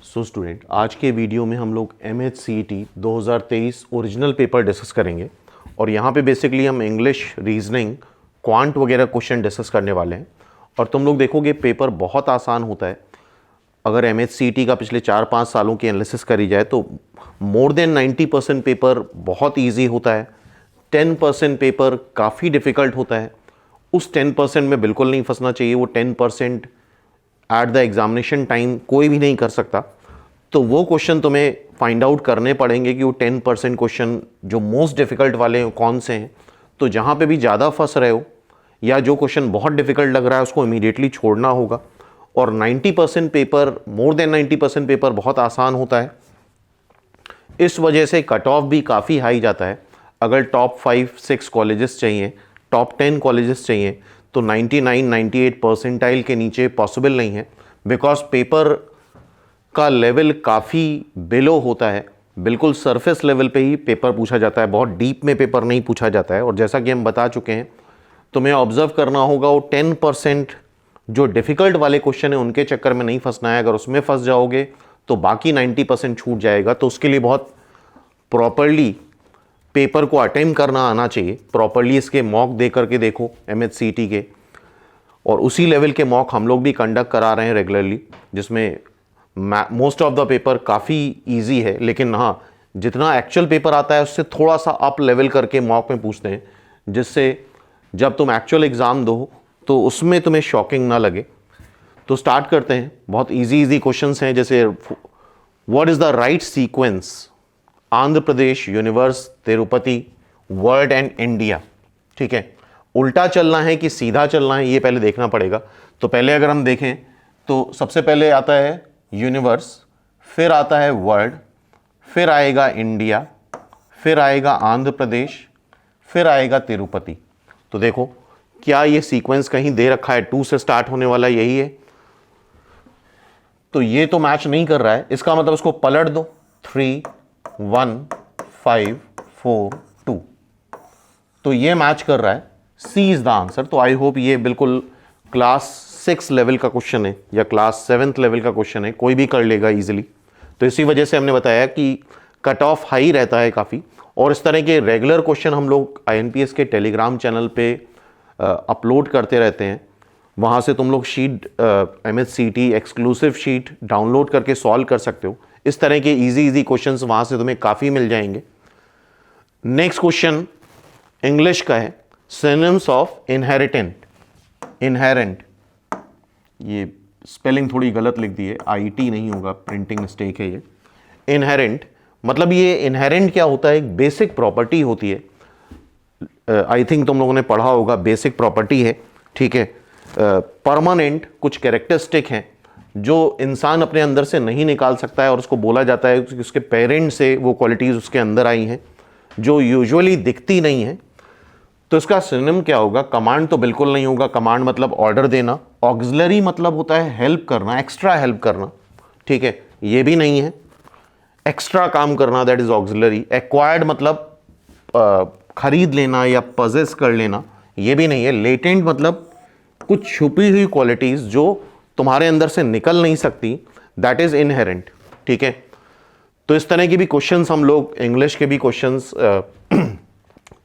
So student, आज के video में हम लोग MHCET 2023 ओरिजिनल पेपर डिस्कस करेंगे और यहाँ पे बेसिकली हम इंग्लिश, रीजनिंग, क्वांट वगैरह क्वेश्चन डिस्कस करने वाले हैं। और तुम लोग देखोगे पेपर बहुत आसान होता है। अगर MHCET का पिछले 4-5 सालों की एनालिसिस करी जाए तो मोर देन 90% पेपर बहुत ईजी होता है। 10% पेपर काफ़ी डिफ़िकल्ट होता है। उस 10% में बिल्कुल नहीं फंसना चाहिए। वो 10% एट द एग्जामिनेशन टाइम कोई भी नहीं कर सकता। तो वो क्वेश्चन तुम्हें फाइंड आउट करने पड़ेंगे कि वो 10% क्वेश्चन जो मोस्ट डिफ़िकल्ट वाले हैं कौन से हैं। तो जहाँ पे भी ज़्यादा फंस रहे हो या जो क्वेश्चन बहुत डिफ़िकल्ट लग रहा है उसको इमीडिएटली छोड़ना होगा। और 90% पेपर, मोर देन 90% पेपर बहुत आसान होता है। इस वजह से कट ऑफ भी काफ़ी हाई जाता है। अगर टॉप 5-6 कॉलेजेस चाहिए, टॉप 10 कॉलेजेस चाहिए तो 99-98 परसेंटाइल के नीचे पॉसिबल नहीं है। बिकॉज पेपर का लेवल काफ़ी बिलो होता है। बिल्कुल सरफेस लेवल पे ही पेपर पूछा जाता है, बहुत डीप में पेपर नहीं पूछा जाता है। और जैसा कि हम बता चुके हैं, तुम्हें ऑब्जर्व करना होगा वो 10% जो डिफ़िकल्ट वाले क्वेश्चन है उनके चक्कर में नहीं फंसना है। अगर उसमें फंस जाओगे तो बाकी 90% छूट जाएगा। तो उसके लिए बहुत प्रॉपरली पेपर को अटेम्प्ट करना आना चाहिए। प्रॉपरली इसके मॉक दे करके देखो MHCET के, और उसी लेवल के मॉक हम लोग भी कंडक्ट करा रहे हैं रेगुलरली, जिसमें मोस्ट ऑफ द पेपर काफ़ी इजी है। लेकिन हाँ, जितना एक्चुअल पेपर आता है उससे थोड़ा सा अप लेवल करके मॉक में पूछते हैं, जिससे जब तुम एक्चुअल एग्ज़ाम दो तो उसमें तुम्हें शॉकिंग ना लगे। तो स्टार्ट करते हैं। बहुत इजी क्वेश्चंस हैं, जैसे what is the right sequence, Andhra Pradesh, universe, Tirupati, world and India. ठीक है, उल्टा चलना है कि सीधा चलना है ये पहले देखना पड़ेगा। तो पहले अगर हम देखें तो सबसे पहले आता है यूनिवर्स, फिर आता है वर्ल्ड, फिर आएगा इंडिया, फिर आएगा आंध्र प्रदेश, फिर आएगा तिरुपति। तो देखो क्या ये सीक्वेंस कहीं दे रखा है 2 से स्टार्ट होने वाला यही है? तो ये तो मैच नहीं कर रहा है। इसका मतलब इसको पलट दो, 3, 1, 5, 4, 2। तो ये मैच कर रहा है। सी इज द आंसर। तो आई होप ये बिल्कुल क्लास 6 लेवल का क्वेश्चन है या क्लास 7th लेवल का क्वेश्चन है, कोई भी कर लेगा इजीली। तो इसी वजह से हमने बताया कि कट ऑफ हाई रहता है काफ़ी। और इस तरह के रेगुलर क्वेश्चन हम लोग INPS के टेलीग्राम चैनल पे अपलोड करते रहते हैं। वहाँ से तुम लोग sheet, MHCET exclusive sheet download करके सॉल्व कर सकते हो। इस तरह के इजी क्वेश्चंस वहाँ से तुम्हें काफ़ी मिल जाएंगे। नेक्स्ट क्वेश्चन इंग्लिश का है, सिनोनिम्स ऑफ इनहेरिटेंट। इनहेरेंट, ये स्पेलिंग थोड़ी गलत लिख दी है, IT नहीं होगा, प्रिंटिंग मिस्टेक है ये। इनहेरेंट मतलब ये इनहेरेंट क्या होता है? एक बेसिक प्रॉपर्टी होती है। आई थिंक तुम लोगों ने पढ़ा होगा, बेसिक प्रॉपर्टी है। ठीक है, परमानेंट कुछ कैरेक्टरिस्टिक हैं जो इंसान अपने अंदर से नहीं निकाल सकता है, और उसको बोला जाता है कि उसके पेरेंट से वो क्वालिटीज़ उसके अंदर आई हैं जो यूजुअली दिखती नहीं है। तो इसका सिनोनिम क्या होगा? कमांड तो बिल्कुल नहीं होगा। कमांड मतलब ऑर्डर देना। ऑक्सिलरी मतलब होता है हेल्प करना, एक्स्ट्रा हेल्प करना। ठीक है, ये भी नहीं है। एक्स्ट्रा काम करना, दैट इज ऑक्सिलरी। एक्वायर्ड मतलब खरीद लेना या पजेस कर लेना, ये भी नहीं है। लेटेंट मतलब कुछ छुपी हुई क्वालिटीज जो तुम्हारे अंदर से निकल नहीं सकती, दैट इज इनहेरेंट। ठीक है, तो इस तरह के भी क्वेश्चंस हम लोग, इंग्लिश के भी क्वेश्चंस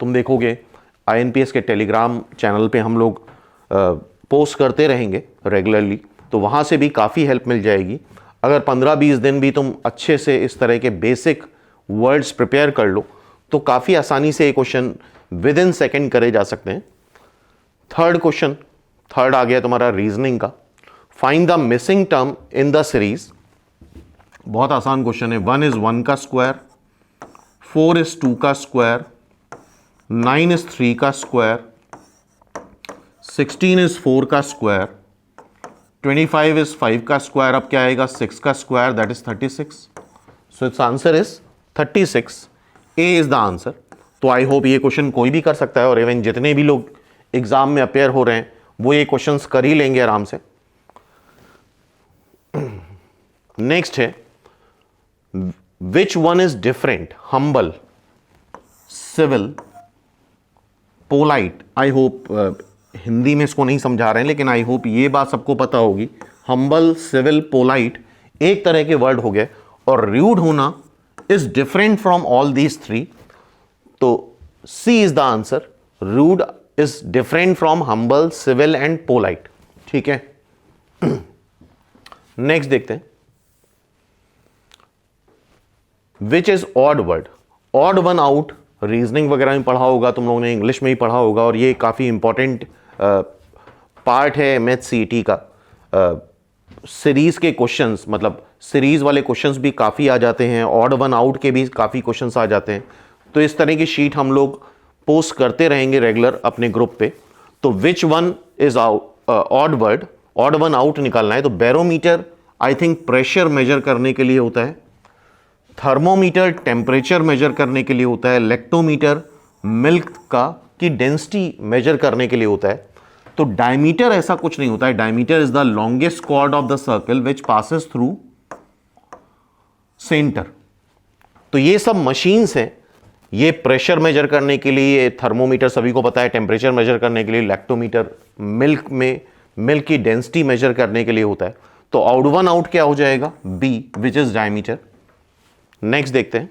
तुम देखोगे INPS के टेलीग्राम चैनल पे हम लोग पोस्ट करते रहेंगे रेगुलरली। तो वहाँ से भी काफ़ी हेल्प मिल जाएगी। अगर 15-20 दिन भी तुम अच्छे से इस तरह के बेसिक वर्ड्स प्रिपेयर कर लो तो काफ़ी आसानी से ये क्वेश्चन विद इन सेकेंड करे जा सकते हैं। थर्ड आ गया तुम्हारा रीजनिंग का। Find the missing term in the series. बहुत आसान क्वेश्चन है। 1 is 1 का स्क्वायर, 4 is 2 का स्क्वायर, 9 is 3 का स्क्वायर, 16 is 4 का स्क्वायर, 25 is 5 का स्क्वायर। अब क्या आएगा? 6 का square, that is 36। So its answer is 36। A is the answer. तो आई होप ये क्वेश्चन कोई भी कर सकता है, और इवन जितने भी लोग एग्जाम में अपेयर हो रहे हैं वो ये क्वेश्चंस कर ही लेंगे आराम से। नेक्स्ट है which one is different, humble, civil, polite. I hope Hindi में इसको नहीं समझा रहे हैं, लेकिन आई होप ये बात सबको पता होगी। हम्बल, सिविल, पोलाइट, एक तरह के वर्ड हो गए, और रूड होना is different from all these three, तो C is the answer. Rude is different from humble, civil and polite. ठीक है, नेक्स्ट देखते हैं, which is odd word. Odd one out reasoning वगैरह में पढ़ा होगा, तुम लोगों ने इंग्लिश में ही पढ़ा होगा, और ये काफ़ी इंपॉर्टेंट पार्ट है MHCET का। सीरीज के क्वेश्चंस, मतलब सीरीज वाले क्वेश्चंस भी काफ़ी आ जाते हैं, ऑड वन आउट के भी काफ़ी क्वेश्चंस आ जाते हैं। तो इस तरह की शीट हम लोग पोस्ट करते रहेंगे रेगुलर अपने ग्रुप पे। तो विच one is odd word, odd one out निकालना है। तो barometer I think pressure measure करने के लिए होता है, थर्मोमीटर टेम्परेचर मेजर करने के लिए होता है, लेक्टोमीटर मिल्क का की डेंसिटी मेजर करने के लिए होता है। तो डायमीटर ऐसा कुछ नहीं होता है। Diameter is the longest chord of the circle which passes through centre. तो ये सब मशीन्स हैं, ये प्रेशर मेजर करने के लिए, थर्मोमीटर सभी को पता है, टेम्परेचर मेजर करने के लिए, लैक्टोमीटर मिल्क की डेंसिटी मेजर करने के लिए होता है। तो ऑड वन आउट क्या हो जाएगा, B, which is diameter. Next देखते हैं,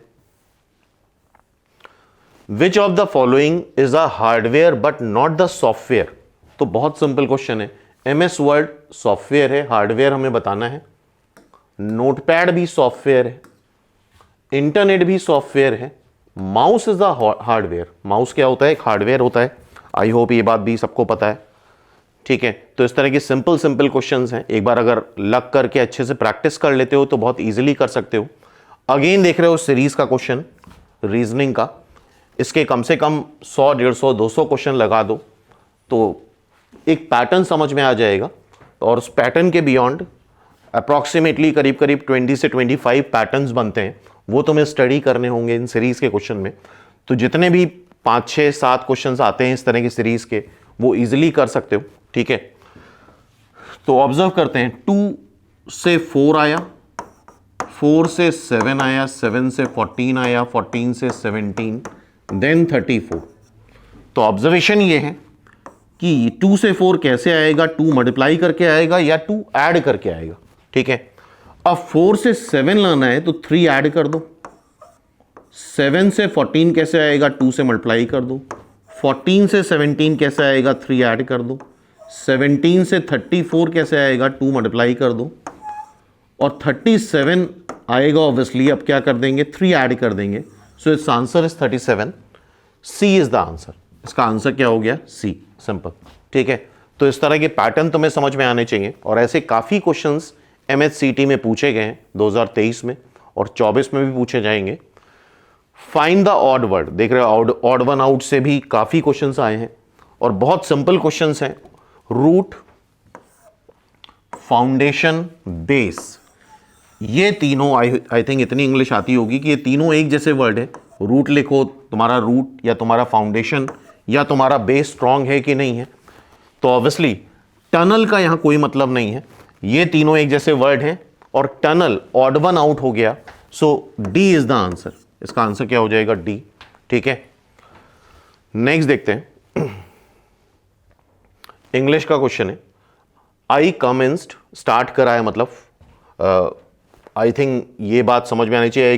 which of the following is a hardware but not the software. तो बहुत सिंपल क्वेश्चन है। MS वर्ड सॉफ्टवेयर है, हार्डवेयर हमें बताना है। नोटपैड भी सॉफ्टवेयर है, इंटरनेट भी सॉफ्टवेयर है, mouse is the hardware. Mouse क्या होता है, एक हार्डवेयर होता है। आई होप ये बात भी सबको पता है। ठीक है, तो इस तरह के सिंपल क्वेश्चंस हैं। एक बार अगर लग करके अच्छे से प्रैक्टिस कर लेते हो तो बहुत इजीली कर सकते हो। अगेन देख रहे हो सीरीज का क्वेश्चन, रीजनिंग का। इसके कम से कम 100, 150, 200 क्वेश्चन लगा दो तो एक पैटर्न समझ में आ जाएगा। और उस पैटर्न के बियॉन्ड अप्रॉक्सीमेटली करीब 20 से 25 पैटर्न्स बनते हैं, वो तुम्हें स्टडी करने होंगे इन सीरीज के क्वेश्चन में। तो जितने भी 5, 6, 7 क्वेश्चन आते हैं इस तरह की सीरीज के, वो इजीली कर सकते हो। ठीक है, तो ऑब्जर्व करते हैं, 2 से 4 आया, 4 से 7 आया, 7 से 14 आया, 14 से 17, देन 34। तो ऑब्जर्वेशन ये है कि 2 से 4 कैसे आएगा, 2 मल्टीप्लाई करके आएगा या 2 ऐड करके आएगा। ठीक है, अब 4 से 7 लाना है तो 3 ऐड कर दो। 7 से 14 कैसे आएगा, 2 से मल्टीप्लाई कर दो। 14 से 17 कैसे आएगा, 3 ऐड कर दो। 17 से 34 कैसे आएगा, 2 मल्टीप्लाई कर दो। और 37 आएगा ऑब्वियसली, अब क्या कर देंगे, 3 ऐड कर देंगे। So its answer is 37। C is the answer. इसका आंसर क्या हो गया, सी, सिंपल। ठीक है, तो इस तरह के पैटर्न तुम्हें समझ में आने चाहिए, और ऐसे काफ़ी क्वेश्चंस MHCET में पूछे गए हैं 2023 में, और 24 में भी पूछे जाएंगे। फाइंड द ऑड वर्ड, देख रहे हो, ऑड वन आउट से भी काफ़ी क्वेश्चंस आए हैं, और बहुत सिंपल क्वेश्चंस हैं। रूट, फाउंडेशन, बेस, ये तीनों आई थिंक इतनी इंग्लिश आती होगी कि ये तीनों एक जैसे वर्ड है। रूट लिखो, तुम्हारा रूट या तुम्हारा फाउंडेशन या तुम्हारा बेस स्ट्रांग है कि नहीं है। तो ऑब्वियसली टनल का यहां कोई मतलब नहीं है, ये तीनों एक जैसे वर्ड हैं, और टनल ऑड वन आउट हो गया। सो डी इज द आंसर। इसका आंसर क्या हो जाएगा, डी। ठीक है, नेक्स्ट देखते हैं, इंग्लिश का क्वेश्चन है। आई कमेंस्ड, स्टार्ट करा है, मतलब आई थिंक ये बात समझ में आनी चाहिए। आई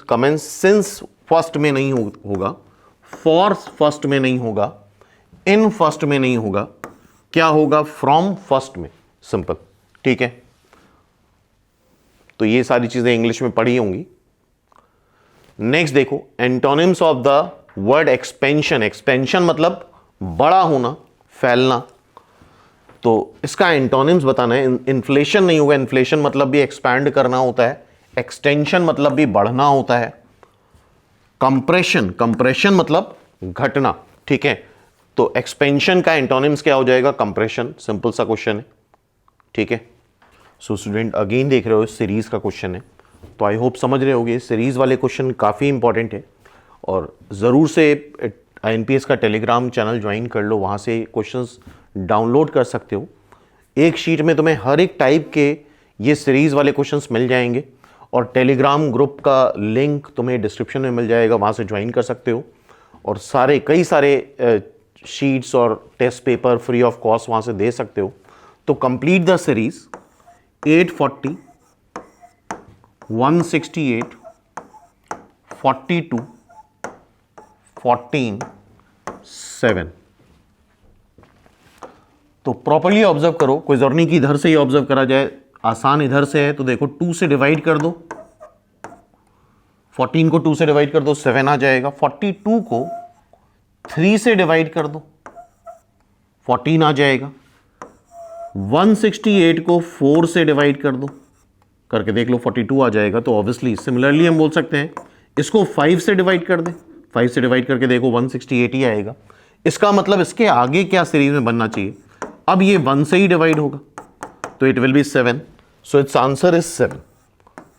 कमेंस सिंस फर्स्ट में नहीं होगा, फॉर फर्स्ट में नहीं होगा, इन फर्स्ट में नहीं होगा, क्या होगा, फ्रॉम फर्स्ट में, सिंपल। ठीक है, तो ये सारी चीजें इंग्लिश में पढ़ी होंगी। नेक्स्ट देखो, antonyms of the word expansion. Expansion मतलब बड़ा होना, फैलना। तो इसका एंटोनिम्स बताना है। इन्फ्लेशन नहीं होगा, इन्फ्लेशन मतलब भी एक्सपैंड करना होता है। एक्सटेंशन मतलब भी बढ़ना होता है। कंप्रेशन, कंप्रेशन मतलब घटना। ठीक है, तो एक्सपेंशन का एंटोनिम्स क्या हो जाएगा, कंप्रेशन। सिंपल सा क्वेश्चन है। ठीक है, सो स्टूडेंट अगेन देख रहे हो सीरीज का क्वेश्चन है, तो आई होप समझ रहे होगे सीरीज वाले क्वेश्चन काफ़ी इंपॉर्टेंट है, और ज़रूर से INPS का टेलीग्राम चैनल ज्वाइन कर लो, वहाँ से क्वेश्चंस डाउनलोड कर सकते हो। एक शीट में तुम्हें हर एक टाइप के ये सीरीज़ वाले क्वेश्चंस मिल जाएंगे, और टेलीग्राम ग्रुप का लिंक तुम्हें डिस्क्रिप्शन में मिल जाएगा, वहाँ से ज्वाइन कर सकते हो। और कई सारे शीट्स और test paper free of cost वहाँ से दे सकते हो। तो कंप्लीट द सीरीज़ 840 168, 42, 14, 7। तो प्रॉपर्ली ऑब्जर्व करो, कोई जरूरत नहीं कि इधर से ही ऑब्जर्व करा जाए, आसान इधर से है। तो देखो 2 से डिवाइड कर दो, 14 को 2 से डिवाइड कर दो, 7 आ जाएगा। 42 को 3 से डिवाइड कर दो, 14 आ जाएगा। 168 को 4 से डिवाइड कर दो, करके देख लो 42 आ जाएगा। तो ऑब्वियसली सिमिलरली हम बोल सकते हैं इसको 5 से डिवाइड कर दें, 5 से डिवाइड करके देखो 168 ही आएगा। इसका मतलब इसके आगे क्या सीरीज में बनना चाहिए, अब ये 1 से ही डिवाइड होगा, तो it will be 7। So its answer is 7।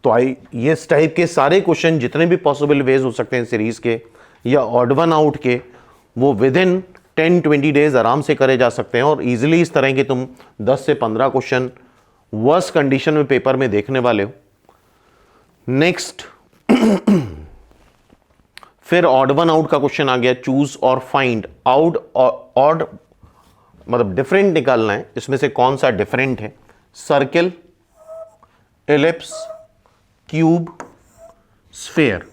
तो ये इस टाइप के सारे क्वेश्चन जितने भी पॉसिबल वेज हो सकते हैं सीरीज के या ऑड वन आउट के, वो विद इन 10-20 डेज आराम से करे जा सकते हैं। और इजीली इस तरह के तुम 10 से 15 क्वेश्चन वर्स कंडीशन में पेपर में देखने वाले हो। नेक्स्ट फिर ऑड वन आउट का क्वेश्चन आ गया, चूज और फाइंड आउट ऑड, मतलब डिफरेंट निकालना है, इसमें से कौन सा डिफरेंट है। Circle, ellipse, cube, sphere.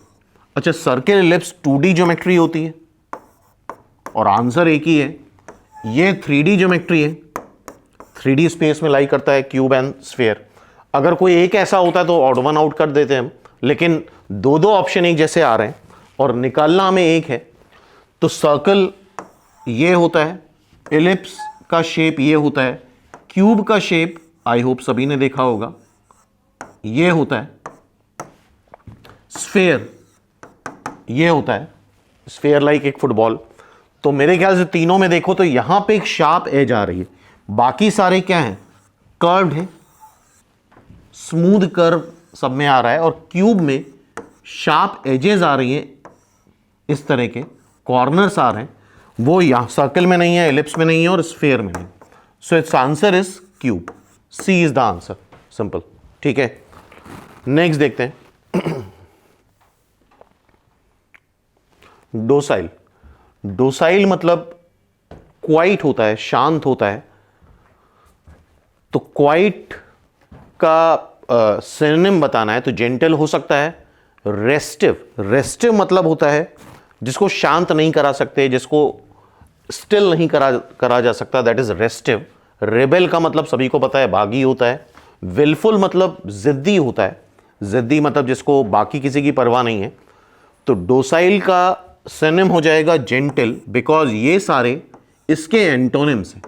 अच्छा, सर्किल एलिप्स 2D ज्योमेट्री होती है और आंसर एक ही है। ये 3D ज्योमेट्री है, 3D स्पेस में लाई करता है क्यूब एंड स्फेयर। अगर कोई एक ऐसा होता है तो ऑड वन आउट कर देते हैं हम, लेकिन दो दो ऑप्शन एक जैसे आ रहे हैं और निकालना हमें एक है। तो सर्कल ये होता है, एलिप्स का शेप ये होता है, क्यूब का शेप आई होप सभी ने देखा होगा ये होता है, स्फेयर ये होता है, स्फेयर लाइक एक फुटबॉल। तो मेरे ख्याल से तीनों में देखो तो यहां पे एक शार्प एज आ रही है, बाकी सारे क्या हैं, कर्व्ड है, स्मूथ कर्व सब में आ रहा है, और क्यूब में शार्प एजेस आ रही हैं, इस तरह के कॉर्नर्स आ रहे हैं, वो यहां सर्कल में नहीं है, एलिप्स में नहीं है और स्फेयर में नहीं। So its answer is cube, C is the answer, simple. ठीक है, नेक्स्ट देखते हैं। डोसाइल, डोसाइल मतलब क्वाइट होता है, शांत होता है। तो क्वाइट का सिनोनिम बताना है तो जेंटल हो सकता है, रेस्टिव, रेस्टिव मतलब होता है जिसको शांत नहीं करा सकते, जिसको स्टिल नहीं करा जा सकता, दैट इज रेस्टिव। रेबेल का मतलब सभी को पता है, बागी होता है। विलफुल मतलब जिद्दी होता है, जिद्दी मतलब जिसको बाकी किसी की परवाह नहीं है। तो डोसाइल का सिनोनिम हो जाएगा जेंटल, बिकॉज ये सारे इसके एंटोनिम्स हैं,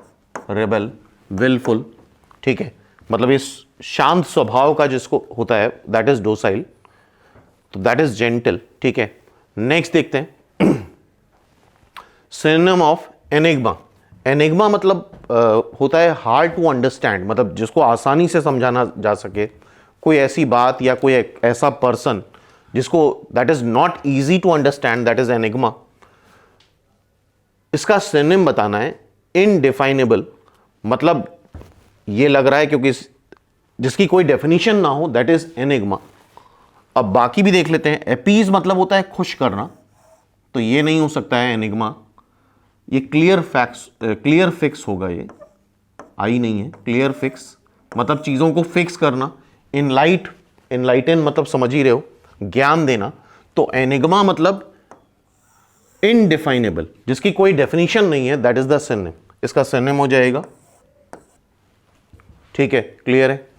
रेबेल, विलफुल। ठीक है, मतलब इस शांत स्वभाव का जिसको होता है दैट इज डोसाइल, तो दैट इज जेंटल। ठीक है, नेक्स्ट देखते हैं सिनोनिम ऑफ एनिग्मा। एनिग्मा मतलब होता है हार्ड टू अंडरस्टैंड, मतलब जिसको आसानी से समझाना जा सके, कोई ऐसी बात या कोई ऐसा पर्सन जिसको that is not easy to understand, that is enigma. इसका सिनोनिम बताना है इनडिफाइनेबल, मतलब ये लग रहा है क्योंकि जिसकी कोई डेफिनेशन ना हो, दैट इज एनिग्मा। अब बाकी भी देख लेते हैं। एपीज मतलब होता है खुश करना, तो ये नहीं हो सकता है एनिग्मा। ये क्लियर फिक्स होगा, ये आई नहीं है, क्लियर फिक्स मतलब चीजों को फिक्स करना। इनलाइटन मतलब समझ ही रहे हो, ज्ञान देना। तो एनिग्मा मतलब इनडिफाइनेबल, जिसकी कोई डेफिनेशन नहीं है, दैट इज द सिनोनिम। इसका सिनोनिम हो जाएगा। ठीक है, क्लियर है।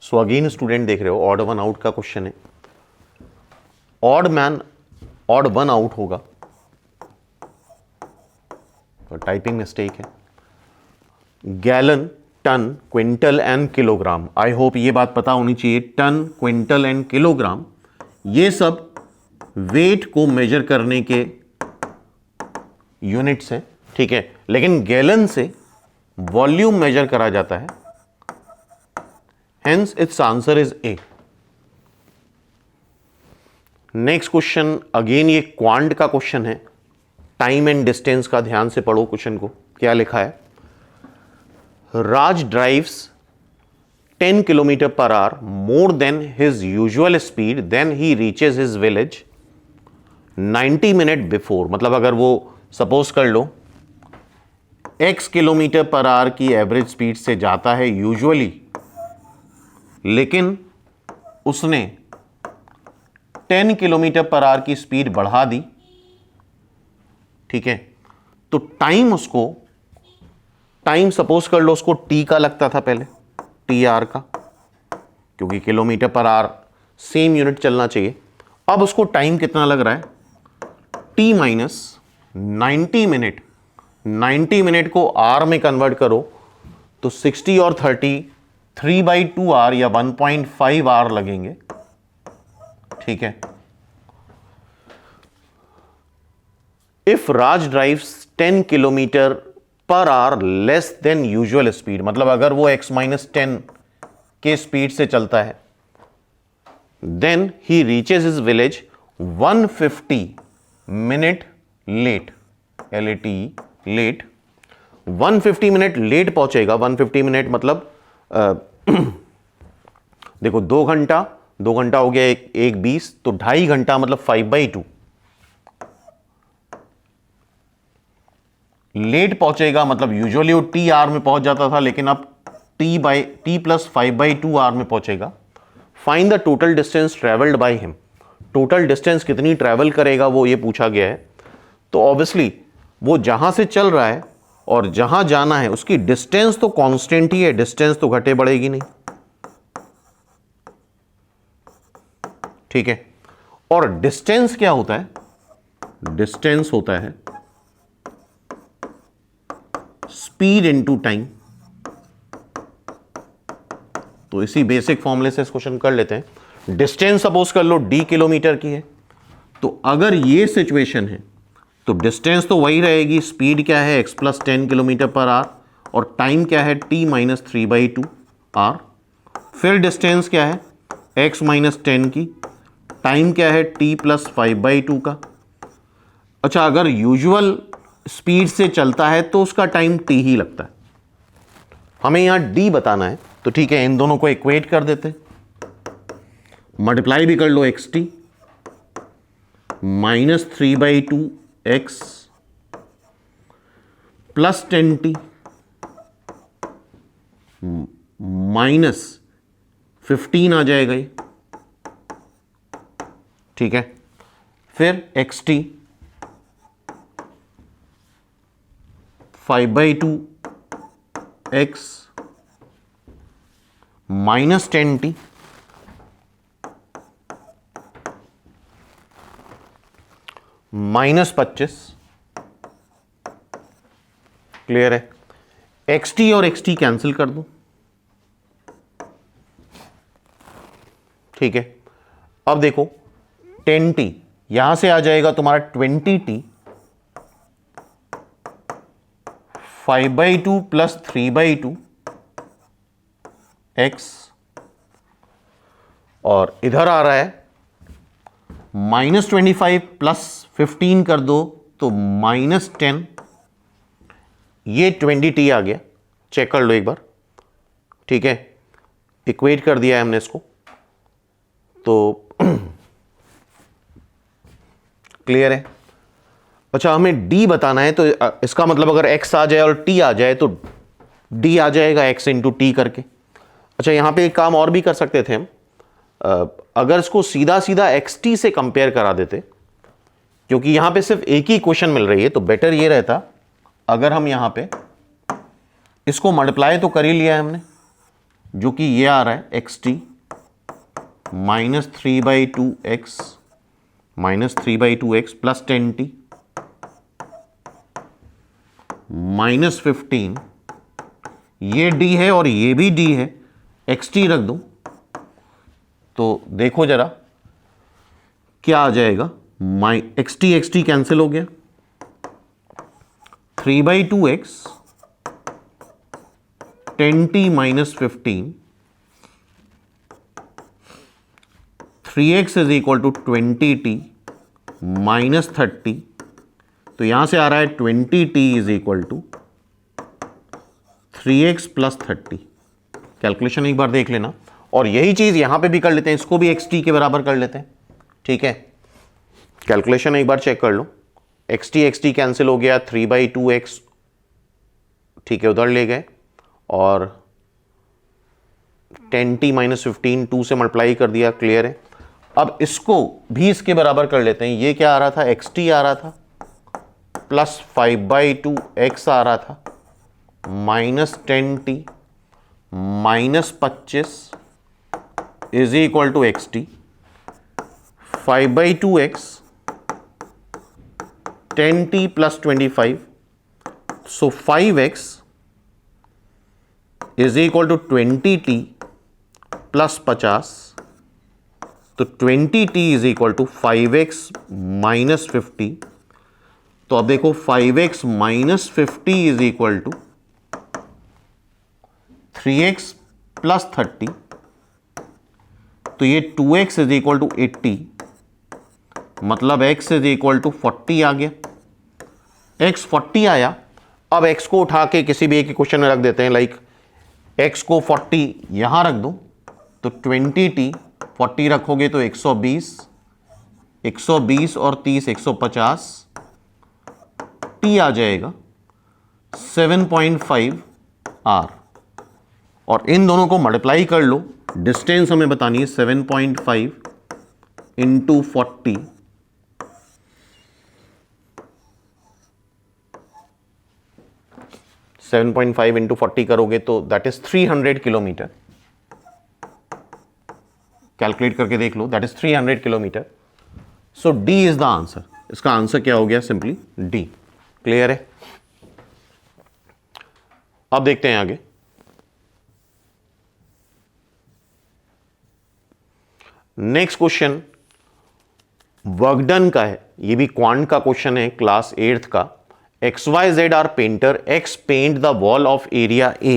सो अगेन स्टूडेंट देख रहे हो ऑड वन आउट का क्वेश्चन है, odd man odd one out होगा, तो टाइपिंग मिस्टेक है। Gallon, ton, quintal and kilogram, I hope ये बात पता होनी चाहिए, टन, क्विंटल एंड किलोग्राम ये सब वेट को मेजर करने के यूनिट्स हैं, ठीक है, लेकिन गैलन से वॉल्यूम मेजर करा जाता है, hence it's answer is A. Next question, again ये क्वांट का क्वेश्चन है, टाइम एंड डिस्टेंस का, ध्यान से पढ़ो क्वेश्चन को, क्या लिखा है। Raj drives 10 kilometre per hour more than his usual speed, then he reaches his village 90 minute before. मतलब अगर वो सपोज कर लो x किलोमीटर पर आवर की एवरेज स्पीड से जाता है यूजुअली, लेकिन उसने 10 किलोमीटर पर आवर की स्पीड बढ़ा दी, ठीक है, तो टाइम सपोज कर लो उसको t का लगता था पहले, टी आर का, क्योंकि kilometre per hour same unit चलना चाहिए। अब उसको टाइम कितना लग रहा है, t माइनस 90 मिनट, 90 मिनट को आर में कन्वर्ट करो तो 60 और 30 3/2 आर या 1.5 आर लगेंगे, ठीक है। If Raj drives 10 kilometre per hour less than usual speed, मतलब अगर वो x-10 के स्पीड से चलता है, then he reaches his village 150 minute late, LAT late, 150 minute late पहुंचेगा। 150 मिनट मतलब देखो 2 घंटा हो गया, एक 20, तो 2.5 घंटा मतलब 5/2 लेट पहुंचेगा। मतलब यूजुअली वो टी आर में पहुंच जाता था, लेकिन अब टी प्लस 5/2 आर में पहुंचेगा। Find the total distance travelled by him, total distance कितनी ट्रेवल करेगा वो ये पूछा गया है। तो ऑब्वियसली वो जहां से चल रहा है और जहां जाना है उसकी डिस्टेंस तो कांस्टेंट ही है, डिस्टेंस तो घटे बढ़ेगी नहीं, ठीक है। और डिस्टेंस क्या होता है, डिस्टेंस होता है स्पीड इनटू टाइम। तो इसी बेसिक फॉर्मूले से इस क्वेश्चन कर लेते हैं। डिस्टेंस सपोज कर लो d किलोमीटर की है, तो अगर ये सिचुएशन है तो डिस्टेंस तो वही रहेगी, स्पीड क्या है x+10 किलोमीटर पर आवर, और टाइम क्या है t-3/2 आर। फिर डिस्टेंस क्या है x-10 की, टाइम क्या है t+5/2 का। अच्छा, अगर यूजुअल स्पीड से चलता है तो उसका टाइम t ही लगता है। हमें यहां d बताना है, तो ठीक है, इन दोनों को इक्वेट कर देते, मल्टीप्लाई भी कर लो, xt -3/2x प्लस 10t -15 आ जाएगा ये, ठीक है। फिर xt 5/2x -10t -25, क्लियर है। xt और xt कैंसिल कर दो, ठीक है। अब देखो 10t यहां से आ जाएगा तुम्हारा 20t, 5/2 प्लस 3/2 x, और इधर आ रहा है -25 प्लस 15 कर दो तो -10, ये 20t आ गया, चेक कर लो एक बार, ठीक है। इक्वेट कर दिया है हमने इसको, तो क्लियर है। अच्छा, हमें d बताना है, तो इसका मतलब अगर x आ जाए और t आ जाए तो d आ जाएगा x इंटू टी करके। अच्छा, यहां पे एक काम और भी कर सकते थे हम, अगर इसको सीधा सीधा xt से कंपेयर करा देते, क्योंकि यहां पे सिर्फ एक ही क्वेश्चन मिल रही है, तो बेटर ये रहता अगर हम यहां पे इसको मल्टीप्लाई तो कर ही लिया है हमने, जो कि ये आ रहा है x T minus 3/2x plus 10t minus 15, ये d है और ये भी d है, xt रख दूं तो देखो जरा क्या आ जाएगा, xt कैंसिल हो गया, 3/2x 10t minus 15, 3x is equal to 20t minus 30, तो यहां से आ रहा है 20t is equal to 3x plus 30। Calculation एक बार देख लेना, और यही चीज यहां पे भी कर लेते हैं, इसको भी xt के बराबर कर लेते हैं, ठीक है। कैलकुलेशन एक बार चेक कर लो, xt कैंसिल हो गया, 3/2x ठीक है उधर ले गए, और 10t माइनस 15 2 से मल्टीप्लाई कर दिया, क्लियर है। अब इसको भी इसके बराबर कर लेते हैं, ये क्या आ रहा था, xt आ रहा था प्लस 5/2x आ रहा था minus 10t minus 25 is equal to xt, 5/2x 10t plus 25, so 5x is equal to 20t plus 50, तो 20t is equal to 5x minus 50, तो अब देखो 5x minus 50 is equal to 3x plus 30, तो ये 2x is equal to 80, मतलब x is equal to 40 आ गया, x 40 आया। अब x को उठा के किसी भी एक क्वेश्चन में रख देते हैं, लाइक x को 40 यहां रख दो, तो 20t 40 रखोगे तो 120, 120 और 30 150, t आ जाएगा 7.5 r, और इन दोनों को मल्टीप्लाई कर लो, डिस्टेंस हमें बतानी है 7.5 इंटू 40, 7.5 इंटू 40 करोगे तो दैट इज 300 किलोमीटर, कैलकुलेट करके देख लो, that is 300 kilometre. So D is the answer, इसका आंसर क्या हो गया, सिंपली डी, क्लियर है। अब देखते हैं आगे, नेक्स्ट क्वेश्चन वर्क डन का है, ये भी क्वांट का क्वेश्चन है, क्लास 8th का। XYZ are painter, X paint the wall of area A,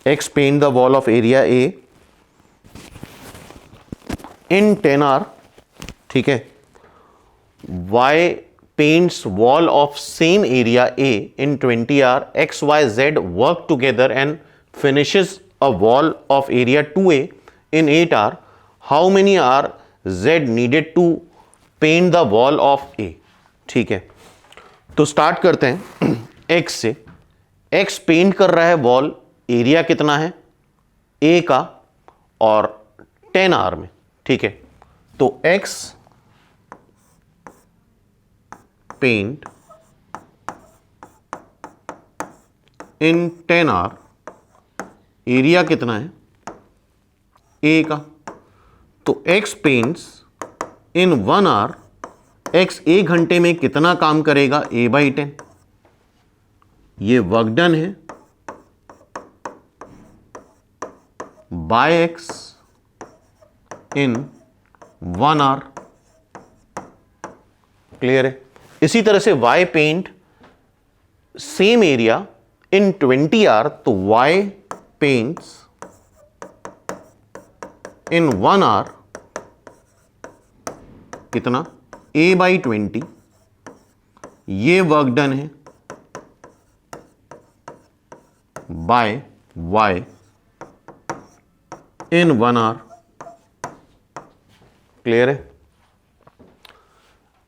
X paint the wall of area A in 10 hour, ठीक है। Y paints wall of same area A in 20 hour, X, Y, Z work together and finishes a wall of area 2A in 8 hour. How many hour Z needed to paint the wall of A? ठीक है, तो start करते हैं x से। x paint कर रहा है wall, area कितना है a का, और 10 आवर में, ठीक है। तो x paint in 10 hour, area कितना है a का, तो x paints in 1 hour, x 1 घंटे में कितना काम करेगा, a/10, ये वर्क डन है by x in 1 hour, clear है। इसी तरह से y paint same area in 20 hour, तो y पेंट्स इन 1 आवर कितना, a/20, ये वर्क डन है by y in 1 hour, clear है।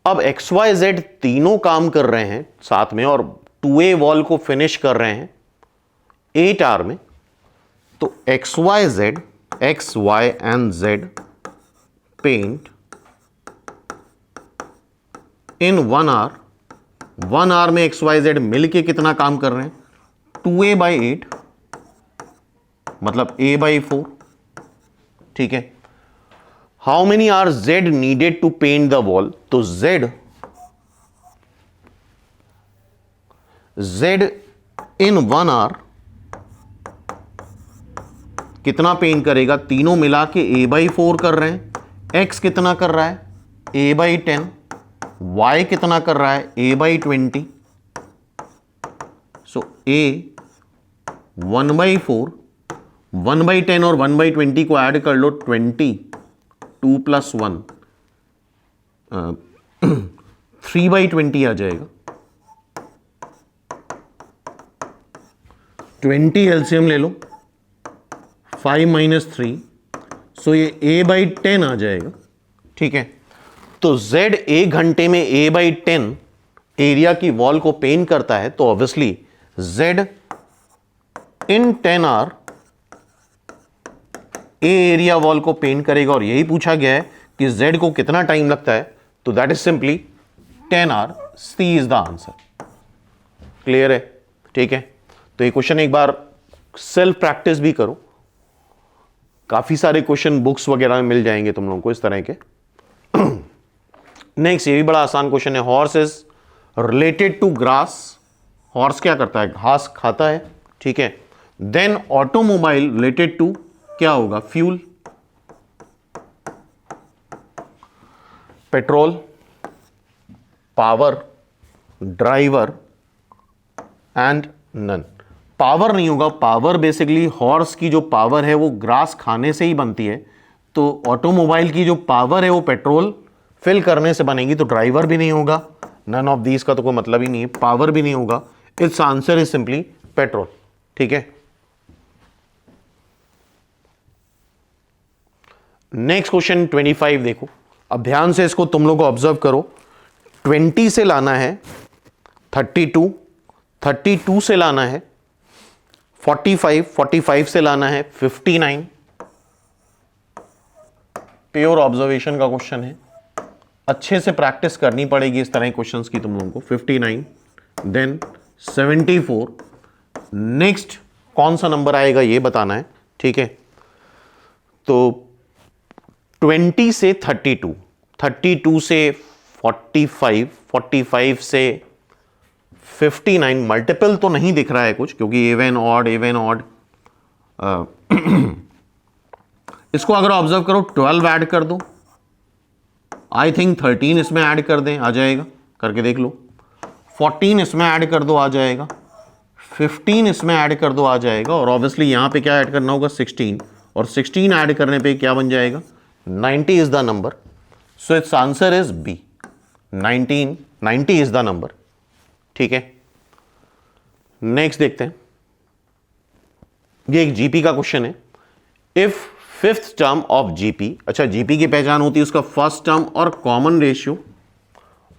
अब XYZ तीनों काम कर रहे हैं साथ में और 2A वॉल को फिनिश कर रहे हैं 8 आवर में, तो XYZ, X, Y and Z paint in 1 hour, 1 hour में XYZ मिलके कितना काम कर रहे हैं, 2A/8 मतलब a/4, ठीक है। How many are z needed to paint the wall, तो z इन 1 आवर कितना पेंट करेगा, तीनों मिला के a/4 कर रहे हैं। x कितना कर रहा है, a/10, y कितना कर रहा है, a/20, सो a 1/4, 1/10 और 1/20 को ऐड कर लो, 20, 2 + 1 3/20 आ जाएगा। 20 एलसीएम ले लो, 5 - 3, सो ये a/10 आ जाएगा, ठीक है। तो z 1 घंटे में a/10 एरिया की वॉल को पेंट करता है, तो obviously z in 10 hour a area wall को पेंट करेगा, और यही पूछा गया है कि z को कितना टाइम लगता है, तो that is simply 10 hour. C is the answer. Clear है, ठीक है। तो ये क्वेश्चन एक बार सेल्फ प्रैक्टिस भी करो, काफी सारे क्वेश्चन बुक्स वगैरह में मिल जाएंगे तुम लोगों को इस तरह के। नेक्स्ट, ये भी बड़ा आसान क्वेश्चन है। Horse is related to grass, horse क्या करता है, घास खाता है, ठीक है। देन ऑटोमोबाइल रिलेटेड टू क्या होगा, fuel, petrol, power, driver and none. Power नहीं होगा, पावर बेसिकली हॉर्स की जो पावर है वो ग्रास खाने से ही बनती है, तो ऑटोमोबाइल की जो पावर है वो पेट्रोल फिल करने से बनेगी, तो ड्राइवर भी नहीं होगा, नन ऑफ दीज का तो कोई मतलब ही नहीं है, पावर भी नहीं होगा। It's answer is simply petrol, ठीक है। नेक्स्ट क्वेश्चन 25 देखो, अब ध्यान से इसको तुम लोग को ऑब्जर्व करो। 20 से लाना है 32, 32 से लाना है 45, 45 से लाना है 59। प्योर ऑब्जर्वेशन का क्वेश्चन है, अच्छे से प्रैक्टिस करनी पड़ेगी इस तरह के क्वेश्चंस की तुम लोगों को। 59, देन 74। नेक्स्ट कौन सा नंबर आएगा ये बताना है, ठीक है। तो 20 से 32, 32 से 45, 45 से 59, मल्टीपल तो नहीं दिख रहा है कुछ, क्योंकि इवन ऑड इवन ऑड। इसको अगर ऑब्जर्व करो, 12 ऐड कर दो, आई थिंक 13 इसमें ऐड कर दें, आ जाएगा, करके देख लो। 14 इसमें ऐड कर दो, आ जाएगा। 15 इसमें ऐड कर दो, आ जाएगा। और ऑब्वियसली यहां पे क्या ऐड करना होगा, 16, और 16 ऐड करने पे क्या बन जाएगा, 90 is the number. So its answer is B, 90 is the number, ठीक है। नेक्स्ट देखते हैं, ये एक जीपी का क्वेश्चन है। If fifth term of GP, अच्छा जीपी की पहचान होती है उसका फर्स्ट टर्म और कॉमन रेशियो,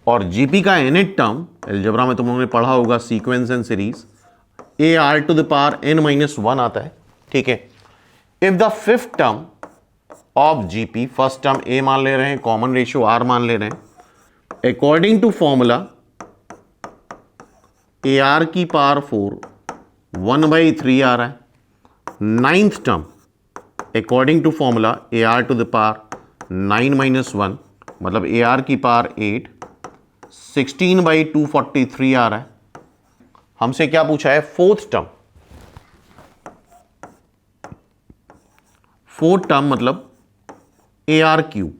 और जीपी का nth टर्म अलजेब्रा में तुम लोगों ने पढ़ा होगा, सीक्वेंस एंड सीरीज, ar⁻n-1 आता है, ठीक है। If the fifth term of GP, first term a मान ले रहे हैं, कॉमन रेशियो r मान ले रहे हैं, अकॉर्डिंग टू फॉर्मूला ar⁴ 1/3 आ रहा है। Ninth term according to formula ar⁻9 - 1 मतलब ar⁸ 16/243 आ रहा है। हमसे क्या पूछा है, फोर्थ टर्म, फोर्थ टर्म मतलब ar³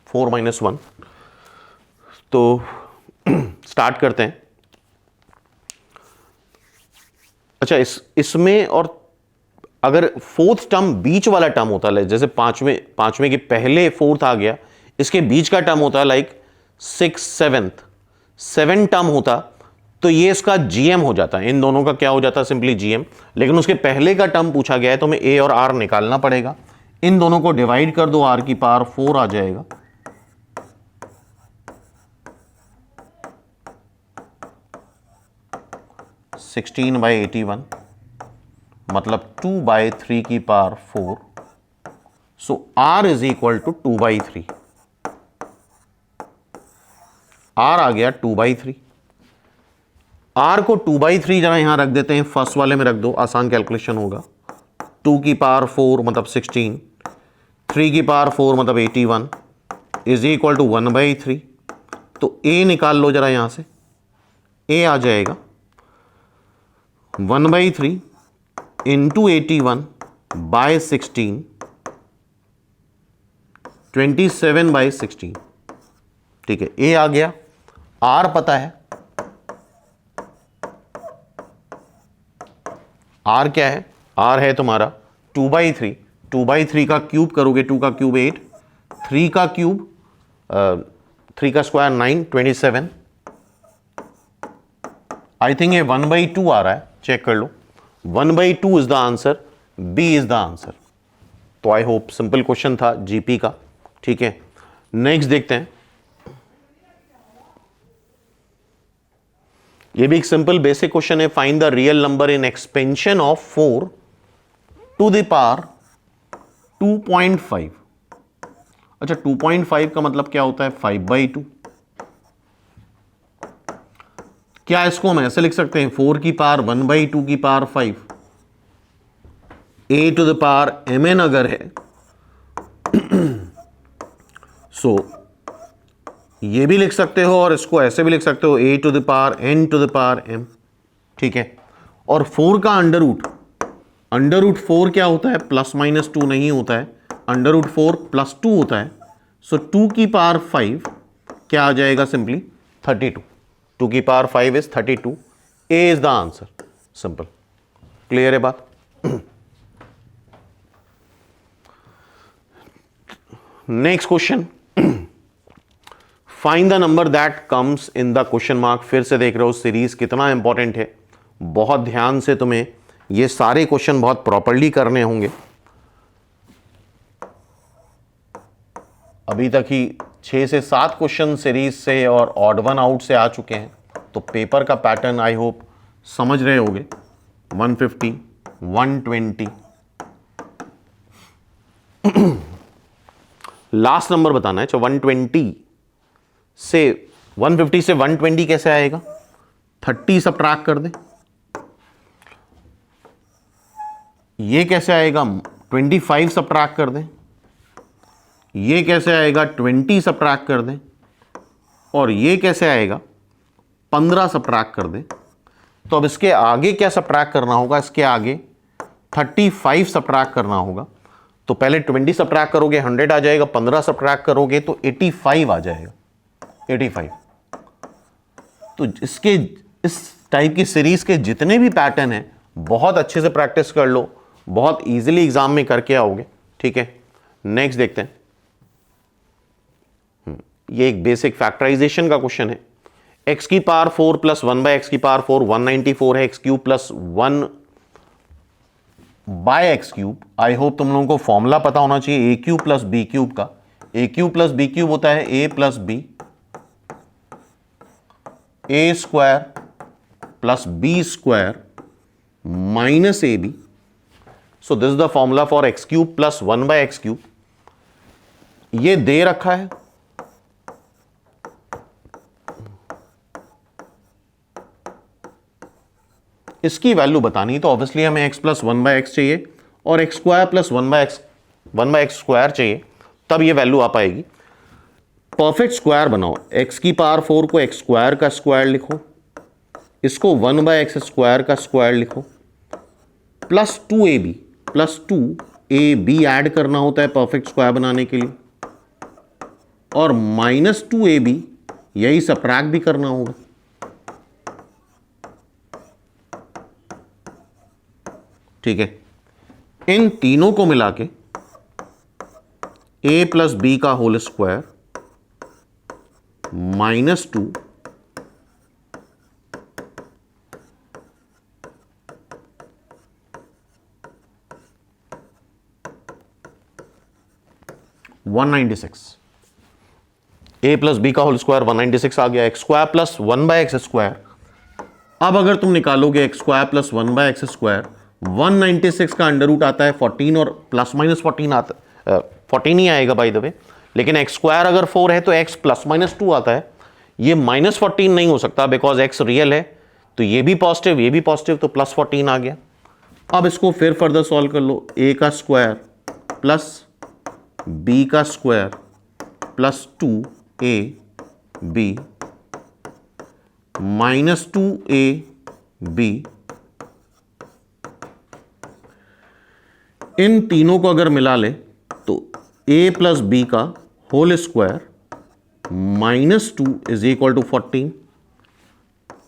4 - 1। तो स्टार्ट करते हैं। अच्छा, इसमें और अगर फोर्थ टर्म बीच वाला टर्म होता है, जैसे पांचवें के पहले फोर्थ आ गया, इसके बीच का टर्म होता है लाइक 6, 7 टर्म होता, तो ये इसका जीएम हो जाता है। इन दोनों का क्या हो जाता है, सिंपली जीएम। लेकिन उसके पहले का टर्म पूछा गया है, तो हमें ए और आर निकालना पड़ेगा। इन दोनों को डिवाइड कर दो, r⁴ आ जाएगा। (16/81) मतलब 2/3⁴। So r is equal to 2/3। r आ गया 2/3। r को 2/3 जरा यहां रख देते हैं, फर्स्ट वाले में रख दो, आसान कैलकुलेशन होगा। 2 की पावर 4 मतलब 16, 3 की पावर 4 मतलब 81 इज इक्वल टू 1/3। तो a निकाल लो जरा यहां से, a आ जाएगा 1/3 इंटू 81/16, 27/16। ठीक है, a आ गया। r पता है, r क्या है? r है तुम्हारा 2/3, 2/3 का क्यूब करोगे, 2 का क्यूब 8, 3 का क्यूब 3 का स्क्वायर 9, 27। आई थिंक ये 1/2 आ रहा है, चेक कर लो। 1/2 is the answer, B is the answer. तो आई होप सिंपल क्वेश्चन था जीपी का। ठीक है, नेक्स्ट देखते हैं। ये भी एक सिंपल बेसिक क्वेश्चन है। Find the real number in expansion of 4 to the power 2.5। अच्छा, 2.5 का मतलब क्या होता है? 5/2। क्या इसको हम ऐसे लिख सकते हैं? 4 की पावर 1/2 की power 5, a to the power mn अगर है सो ये भी लिख सकते हो और इसको ऐसे भी लिख सकते हो, a to the power n to the power m। ठीक है, और 4 का अंडर रूट 4 क्या होता है? +-2 नहीं होता है, अंडर रूट 4 +2 होता है। सो 2 की पावर 5 क्या आ जाएगा? सिंपली 32। 2 की power 5 is 32। A is the answer. Simple, clear है बात? Next question, find the number that comes in the question mark. फिर से देख रहे हो सीरीज कितना इंपॉर्टेंट है। बहुत ध्यान से तुम्हें ये सारे क्वेश्चन बहुत प्रॉपर्ली करने होंगे। अभी तक ही 6 से 7 क्वेश्चन सीरीज से और ऑड वन आउट से आ चुके हैं, तो पेपर का पैटर्न आई होप समझ रहे होगे। 150, 120, लास्ट नंबर बताना है। 120 से 150 से 120 कैसे आएगा? 30 सब्ट्रैक्ट कर दे। ये कैसे आएगा? 25 सब्ट्रैक्ट कर दें। ये कैसे आएगा? 20 सब्ट्रैक्ट कर दें। और ये कैसे आएगा? 15 सब्ट्रैक्ट कर दें। तो अब इसके आगे क्या सब्ट्रैक्ट करना होगा? इसके आगे 35 सब्ट्रैक्ट करना होगा। तो पहले 20 सब्ट्रैक्ट करोगे 100 आ जाएगा, 15 सब्ट्रैक्ट करोगे तो 85 आ जाएगा, 85। तो इसके इस टाइप की सीरीज के जितने भी पैटर्न हैं बहुत अच्छे से प्रैक्टिस कर लो, बहुत इजीली एग्जाम में करके आओगे। ठीक है, नेक्स्ट देखते हैं। ये एक बेसिक फैक्टराइजेशन का क्वेश्चन है। x की पावर 4 प्लस 1/x की पावर 4 194 है, x³ plus 1/x³। I hope तुम लोगों को फॉर्मूला पता होना चाहिए a³ प्लस b³ का। a³ प्लस b³ होता है a plus b, a² plus b² minus ab। So this is the formula for x³ plus 1/x³। ये दे रखा है, इसकी वैल्यू बतानी, तो ऑब्वियसली हमें x प्लस 1/x चाहिए और x² प्लस 1/x² चाहिए, तब ये वैल्यू आ पाएगी। परफेक्ट स्क्वायर बनाओ। x की पावर 4 को x² का स्क्वायर लिखो, इसको 1/x² का स्क्वायर लिखो, plus 2ab, plus 2ab add करना होता है परफेक्ट स्क्वायर बनाने के लिए, और माइनस 2ab यही सब्ट्रैक्ट भी करना होगा। ठीक है, इन तीनों को मिला के a प्लस b का whole square minus 2 196। a plus B का होल स्क्वायर 196 आ गया। x² plus 1/x²। अब अगर तुम निकालोगे x² प्लस 1/x², 196 का अंडर रूट आता है 14 और प्लस माइनस 14 आता है, 14 ही आएगा बाय द वे। लेकिन x² अगर 4 है तो x प्लस माइनस 2 आता है। ये माइनस 14 नहीं हो सकता बिकॉज x रियल है, तो ये भी पॉजिटिव ये भी पॉजिटिव, तो प्लस 14 आ गया। अब इसको फिर फर्दर सॉल्व कर लो, a का स्क्वायर प्लस b का square plus 2ab minus 2ab, इन तीनों को अगर मिला ले तो a प्लस बी का whole square minus 2 is equal to 14।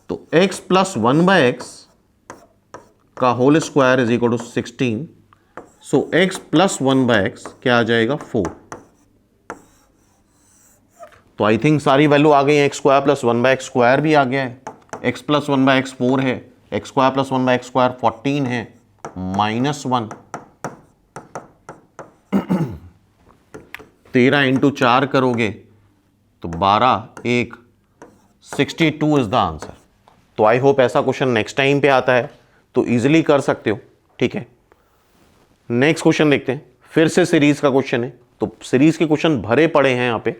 तो x प्लस 1/x का whole square is equal to 16। So x plus 1/x क्या आ जाएगा 4। तो आई थिंक सारी वैल्यू आ गई है, x square plus 1/x square भी आ गया है, x प्लस 1/x 4 है, x square plus 1/x square 14 है, -1 13 इंटू 4 करोगे तो 12 1 62 इज द आंसर। तो आई होप ऐसा क्वेश्चन नेक्स्ट टाइम पे आता है तो इजीली कर सकते हो, ठीक है। नेक्स्ट क्वेश्चन देखते हैं, फिर से सीरीज का क्वेश्चन है। तो सीरीज के क्वेश्चन भरे पड़े हैं यहां पे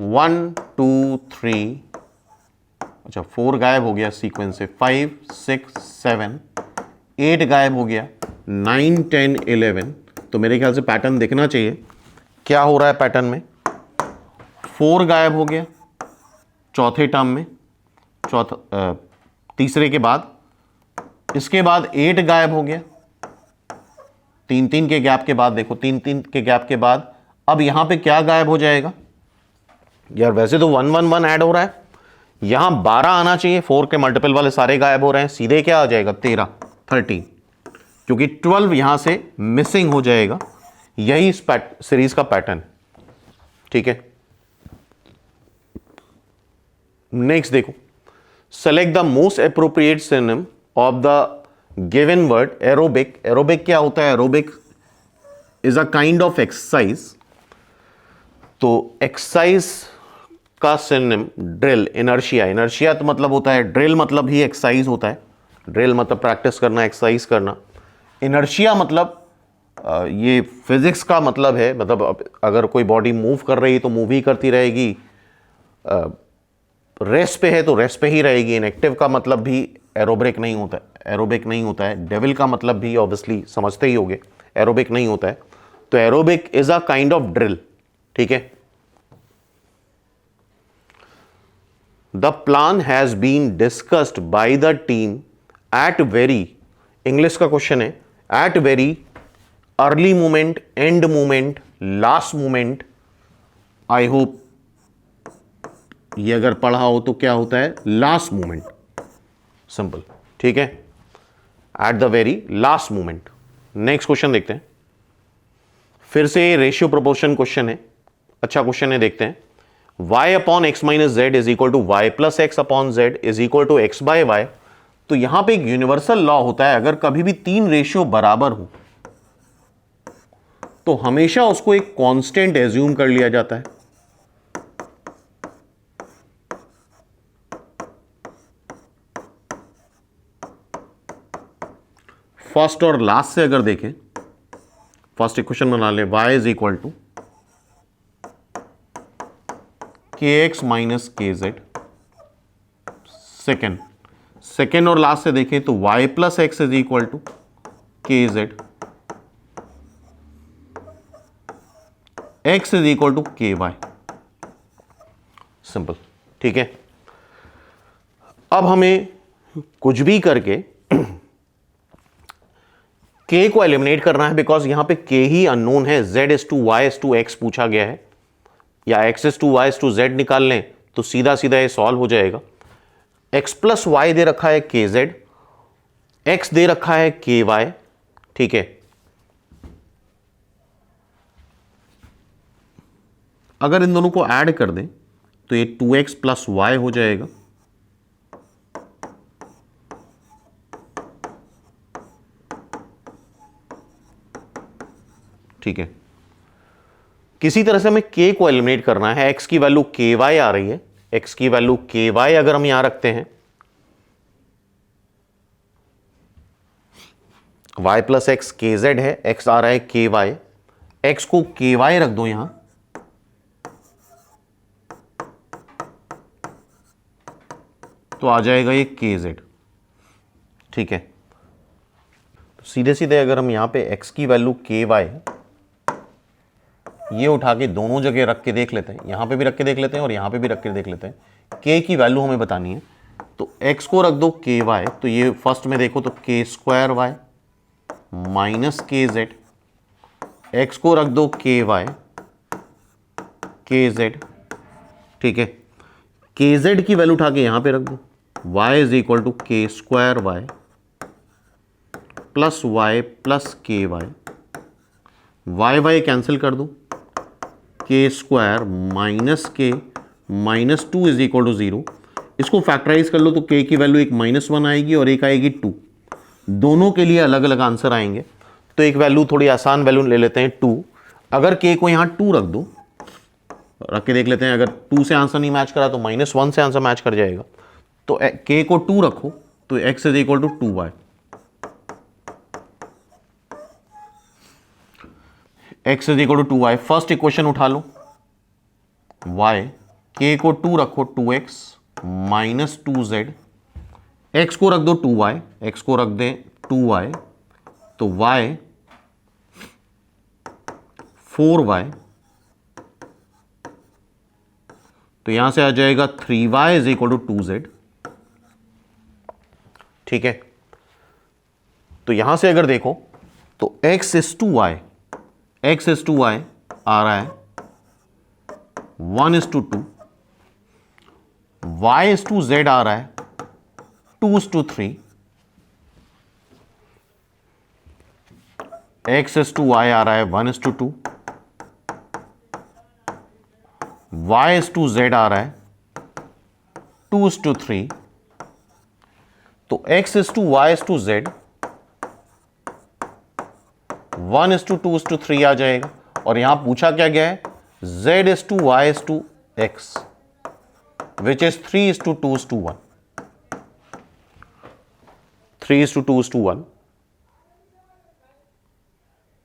1 2 3, अच्छा 4 गायब हो गया सीक्वेंस से, 5 6 7 8 गायब हो गया, 9 10 11। तो मेरे ख्याल से पैटर्न देखना चाहिए क्या हो रहा है पैटर्न में। 4 गायब हो गया चौथे टर्म में, तीसरे के बाद, इसके बाद 8 गायब हो गया 3-3 के गैप के बाद, देखो 3-3 के गैप के बाद। अब यहां पे क्या गायब हो जाएगा यार, वैसे तो 1 1 1 ऐड हो रहा है, यहां 12 आना चाहिए, 4 के मल्टीपल वाले सारे गायब हो रहे हैं, सीधे क्या आ जाएगा 13 क्योंकि 12 यहां से मिसिंग हो जाएगा। यही इस सीरीज का पैटर्न, ठीक है। नेक्स्ट देखो, select the most appropriate synonym of the given word aerobic. Aerobic क्या होता है? Aerobic is a kind of exercise. तो एक्सरसाइज का सिनोनिम ड्रिल, इनर्शिया। इनर्शिया तो मतलब होता है, ड्रिल मतलब ही एक्सरसाइज होता है, ड्रिल मतलब प्रैक्टिस करना, एक्सरसाइज करना। इनर्शिया मतलब ये फिजिक्स का मतलब है, मतलब अगर कोई बॉडी मूव कर रही है तो मूव ही करती रहेगी, रेस्ट पे है तो रेस्ट पे ही रहेगी। इनएक्टिव का मतलब भी एरोबिक नहीं होता है, एरोबिक नहीं होता है। डेविल का मतलब भी ऑब्वियसली समझते ही होगे, एरोबिक नहीं होता है। तो aerobic is a kind of drill, ठीक है। The plan has been discussed by the team at very, English का क्वेश्चन है, at very early moment, and moment, last moment. I hope ये अगर पढ़ा हो तो क्या होता है, लास्ट मोमेंट, सिंपल, ठीक है, at the very last moment. Next question देखते हैं, फिर से रेशियो प्रोपोर्शन क्वेश्चन है, अच्छा क्वेश्चन है, देखते हैं। y upon X minus Z is equal to Y plus X upon Z is equal to X by Y. तो यहां पे एक यूनिवर्सल लॉ होता है, अगर कभी भी 3 रेशियो बराबर हो तो हमेशा उसको एक कांस्टेंट एज्यूम कर लिया जाता है। फर्स्ट और लास्ट से अगर देखें, फर्स्ट इक्वेशन बना ले, y is equal to K X minus K Z. Second और लास्ट से देखें तो y plus X is equal to K Z, x is equal to K Y, simple, ठीक है। अब हमें कुछ भी करके k को एलिमिनेट करना है, बिकॉज यहां पे k ही अननोन है। z is to y is to x पूछा गया है, या x is to y is to z निकाल लें तो सीधा सीधा ये सॉल्व हो जाएगा। x प्लस वाई दे रखा है के जेड, x दे रखा है के वाई, ठीक है। अगर इन दोनों को ऐड कर दें तो ये 2x प्लस वाई हो जाएगा, ठीक है। किसी तरह से हमें k को एलिमिनेट करना है, x की वैल्यू ky आ रही है, x की वैल्यू ky अगर हम यहां रखते हैं, y प्लस एक्स के जेड है, x आ रहा है ky, x को ky रख दो यहां, तो आ जाएगा ये के जेड, ठीक है। सीधे सीधे अगर हम यहाँ पे x की वैल्यू के वाई ये उठा के दोनों जगह रख के देख लेते हैं, यहाँ पे भी रख के देख लेते हैं और यहाँ पे भी रख के देख लेते हैं। k की वैल्यू हमें बतानी है, तो x को रख दो के वाई, तो ये फर्स्ट में देखो तो के square Y minus K Z, x को रख दो के वाई के जेड, ठीक है। के जेड की वैल्यू उठा के यहां पे रख दो, y is equal to K square Y plus Y plus K Y, Y Y cancel कर दो, K square minus K minus 2 is equal to 0। इसको फैक्टराइज कर लो तो k की वैल्यू एक -1 आएगी और एक आएगी 2, दोनों के लिए अलग अलग आंसर आएंगे। तो एक वैल्यू थोड़ी आसान वैल्यू ले लेते हैं 2, अगर k को यहाँ 2 रख दो, रख के देख लेते हैं, अगर 2 से आंसर नहीं मैच करा तो -1 से आंसर मैच कर जाएगा। तो k को 2 रखो तो x is equal to 2y, x is equal to 2y। First equation उठा लो y, k को 2 रखो 2x माइनस 2z, x को रख दो 2y, x को रख दें 2y, तो y 4y, तो यहां से आ जाएगा 3y is equal to 2z, ठीक है। तो यहां से अगर देखो तो x is to y, x is to y आ रहा है 1 is to 2, y is to z आ रहा है 2 is to 3, x is to y आ रहा है 1 is to 2, y is to z आ रहा है 2 इज टू 3, तो x is to y is to z 1 is to 2 is to 3 आ जाएगा। और यहां पूछा क्या गया है, z is to y is to x which is 3 is to 2 is to 1, 3 is to 2 is to 1,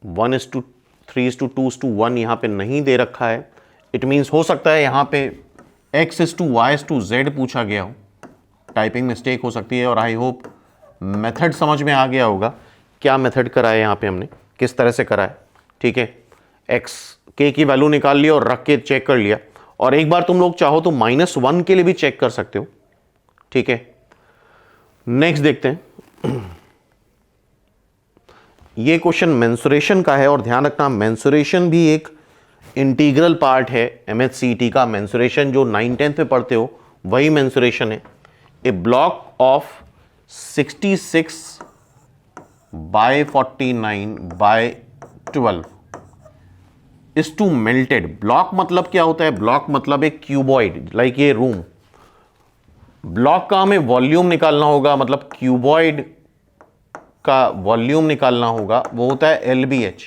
1 is to 3 is to 2 is to 1 यहां पे नहीं दे रखा है। इट मीन्स हो सकता है यहां पे x is to y is to z पूछा गया हो, टाइपिंग मिस्टेक हो सकती है। और आई होप मेथड समझ में आ गया होगा, क्या मेथड करा है यहां पे हमने, किस तरह से करा है, ठीक है। x k की वैल्यू निकाल लिया और रख के चेक कर लिया, और एक बार तुम लोग चाहो तो -1 के लिए भी चेक कर सकते हो, ठीक है। नेक्स्ट देखते हैं, ये क्वेश्चन मेंसुरेशन का है, और ध्यान रखना मेंसुरेशन भी एक इंटीग्रल पार्ट है MHCET का। मेंसुरेशन जो 9-10th में पढ़ते हो वही मेंसुरेशन है। A block of 66 by 49 by 12 is to melted। Block मतलब क्या होता है, ब्लॉक मतलब एक क्यूबॉइड, लाइक ये रूम। ब्लॉक का हमें वॉल्यूम निकालना होगा, मतलब क्यूबॉइड का वॉल्यूम निकालना होगा, वो होता है LBH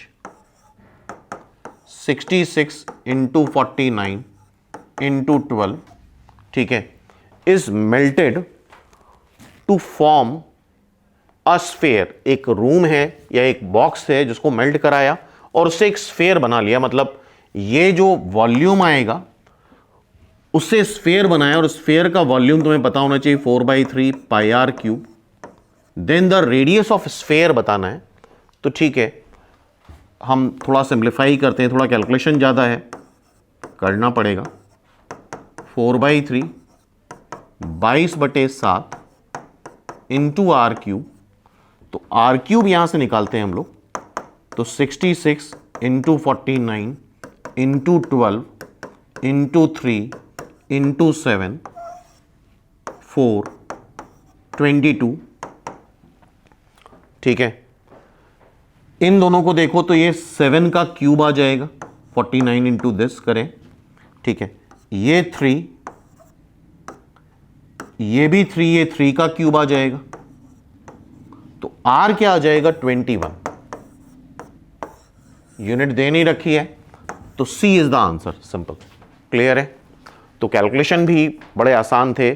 66 इंटू 49 इंटू 12, ठीक है, is melted to form a sphere. एक रूम है या एक बॉक्स है जिसको मेल्ट कराया और उससे एक स्फेयर बना लिया, मतलब ये जो वॉल्यूम आएगा उससे स्फेयर बनाया, और स्फेयर का वॉल्यूम तुम्हें पता होना चाहिए 4/3 pi R cube. Then the radius of sphere बताना है, तो ठीक है हम थोड़ा सिंप्लीफाई करते हैं, थोड़ा कैलकुलेशन ज़्यादा है करना पड़ेगा। 4/3 22/7 इंटू आर क्यूब, तो आर क्यूब यहां से निकालते हैं हम लोग, तो 66 इंटू 49 इंटू 12 इंटू 3 इंटू 7 4 22, ठीक है। इन दोनों को देखो तो ये 7 का क्यूब आ जाएगा, 49 इंटू दिस करें, ठीक है। ये 3, ये भी 3, ये 3 का क्यूब आ जाएगा, तो R क्या आ जाएगा 21। यूनिट दे नहीं रखी है, तो C is the answer. Simple, clear है। तो कैलकुलेशन भी बड़े आसान थे,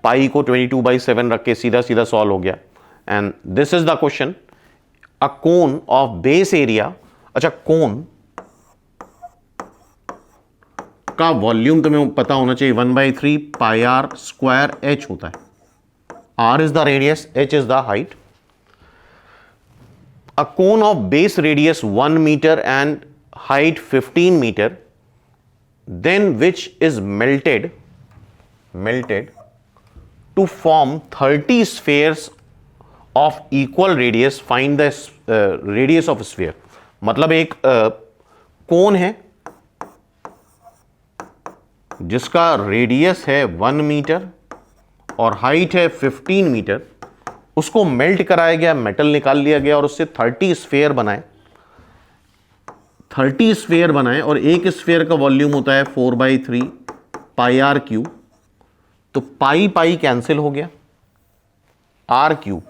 पाई को 22/7 रख के सीधा सीधा सॉल्व हो गया। And this is the question, a cone of base area. अच्छा, कोन का वॉल्यूम तुम्हें पता होना चाहिए 1/3 पाई आर स्क्वायर h होता है। R is the radius, h is the height. a cone of base radius 1 meter and height 15 meter, then which is melted to form 30 spheres of equal radius, find the radius of sphere। मतलब एक कोन है जिसका radius है 1 metre और height है 15 metre, उसको melt कराया गया, मेटल निकाल लिया गया और उससे 30 स्फेयर बनाए, 30 स्फेयर बनाए और एक स्फेयर का वॉल्यूम होता है 4/3 पाई आर क्यूब। तो पाई पाई कैंसिल हो गया, आर क्यूब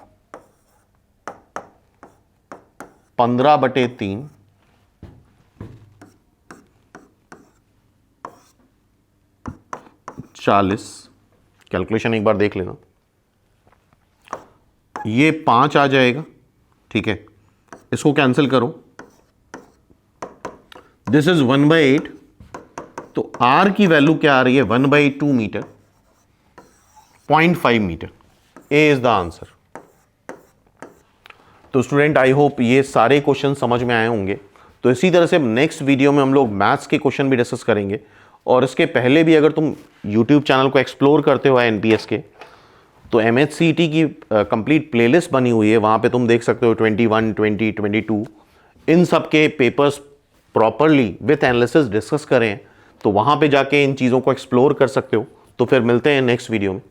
15/3 40। कैलकुलेशन एक बार देख लेना, ये 5 आ जाएगा, ठीक है, इसको कैंसिल करो, दिस इज 1/8, तो आर की वैल्यू क्या आ रही है 1/2 metre, 0.5 metre. A is the answer. तो स्टूडेंट आई होप ये सारे क्वेश्चन समझ में आए होंगे। तो इसी तरह से नेक्स्ट वीडियो में हम लोग मैथ्स के क्वेश्चन भी डिस्कस करेंगे, और इसके पहले भी अगर तुम यूट्यूब चैनल को एक्सप्लोर करते हो एनपीएस के, तो MHCET की कंप्लीट प्लेलिस्ट बनी हुई है, वहाँ पे तुम देख सकते हो 21, 20, 22 इन सब के papers properly with analysis discuss करें, तो वहाँ पे जाके इन चीज़ों को एक्सप्लोर कर सकते हो। तो फिर मिलते हैं नेक्स्ट वीडियो में।